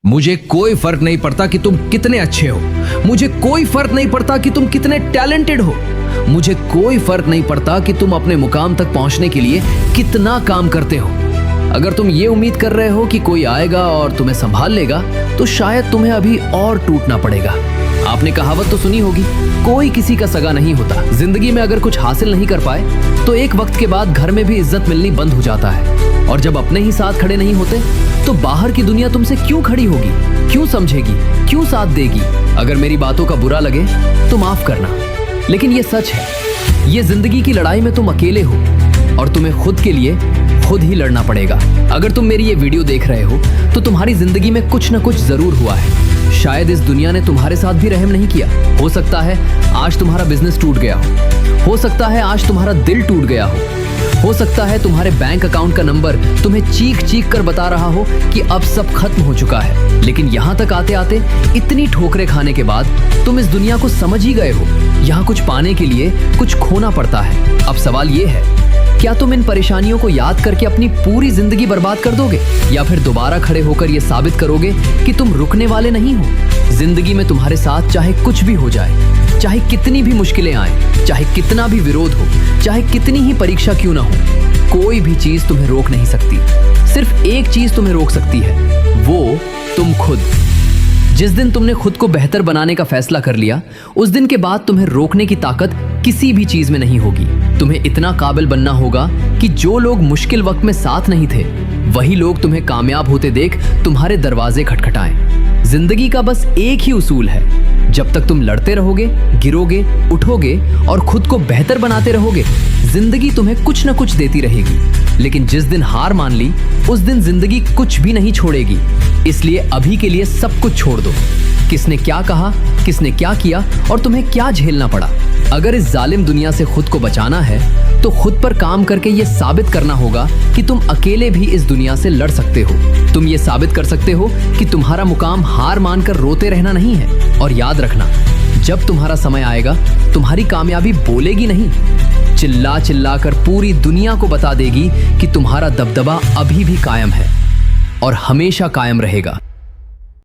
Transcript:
मुझे कोई फर्क नहीं पड़ता कि तुम कितने अच्छे हो, मुझे कोई फर्क नहीं पड़ता कि तुम कितने टैलेंटेड हो, मुझे कोई फर्क नहीं पड़ता कि तुम अपने मुकाम तक पहुंचने के लिए कितना काम करते हो। अगर तुम ये उम्मीद कर रहे हो कि कोई आएगा और तुम्हें संभाल लेगा, तो शायद तुम्हें अभी और टूटना पड़ेगा। आपने कहावत तो सुनी होगी, कोई किसी का सगा नहीं होता। जिंदगी में अगर कुछ हासिल नहीं कर पाए तो एक वक्त के बाद घर में भी इज्जत मिलनी बंद हो जाता है, और जब अपने ही साथ खड़े नहीं होते तो बाहर की दुनिया तुमसे क्यों खड़ी होगी, क्यों समझेगी, क्यों साथ देगी। अगर मेरी बातों का बुरा लगे तो माफ करना, लेकिन ये सच है, ये जिंदगी की लड़ाई में तुम अकेले हो और तुम्हें खुद के लिए खुद ही लड़ना पड़ेगा। अगर तुम मेरी ये वीडियो देख रहे हो तो तुम्हारी जिंदगी में कुछ न कुछ जरूर हुआ है। शायद इस दुनिया ने तुम्हारे साथ भी रहम नहीं किया। हो सकता है आज तुम्हारा बिजनेस टूट गया हो सकता है आज तुम्हारा दिल टूट गया हो सकता है तुम्हारे बैंक अकाउंट का नंबर तुम्हें चीख चीख कर बता रहा हो कि अब सब खत्म हो चुका है। लेकिन यहाँ तक आते आते इतनी ठोकरें खाने के बाद तुम इस दुनिया को समझ ही गए हो। यहाँ कुछ पाने के लिए कुछ खोना पड़ता है। अब सवाल ये है, क्या तुम इन परेशानियों को याद करके अपनी पूरी जिंदगी बर्बाद कर दोगे, या फिर दोबारा खड़े होकर ये साबित करोगे कि तुम रुकने वाले नहीं हो। जिंदगी में तुम्हारे साथ चाहे कुछ भी हो जाए, चाहे कितनी भी मुश्किलें आए, चाहे कितना भी विरोध हो, चाहे कितनी ही परीक्षा क्यों ना हो, कोई भी चीज तुम्हें रोक नहीं सकती। सिर्फ एक चीज तुम्हें रोक सकती है, वो तुम खुद। जिस दिन तुमने खुद को बेहतर बनाने का फैसला कर लिया, उस दिन के बाद तुम्हें रोकने की ताकत किसी भी चीज में नहीं होगी। तुम्हें इतना काबिल बनना होगा कि जो लोग मुश्किल वक्त में साथ नहीं थे, वही लोग तुम्हें कामयाब होते देख तुम्हारे दरवाजे खटखटाएं। जिंदगी का बस एक ही उसूल है, जब तक तुम लड़ते रहोगे, गिरोगे, उठोगे और खुद को बेहतर बनाते रहोगे, जिंदगी तुम्हें कुछ न कुछ देती रहेगी। लेकिन जिस दिन हार मान ली, उस दिन जिंदगी कुछ भी नहीं छोड़ेगी। इसलिए अभी के लिए सब कुछ छोड़ दो। किसने क्या कहा, किसने क्या किया और तुम्हें क्या झेलना पड़ा। अगर इस जालिम दुनिया से खुद को बचाना है तो खुद पर काम करके ये साबित करना होगा कि तुम अकेले भी इस दुनिया से लड़ सकते हो। तुम ये साबित कर सकते हो कि तुम्हारा मुकाम हार मानकर रोते रहना नहीं है। और याद रखना, जब तुम्हारा समय आएगा, तुम्हारी कामयाबी बोलेगी नहीं, चिल्ला चिल्ला कर पूरी दुनिया को बता देगी कि तुम्हारा दबदबा अभी भी कायम है और हमेशा कायम रहेगा।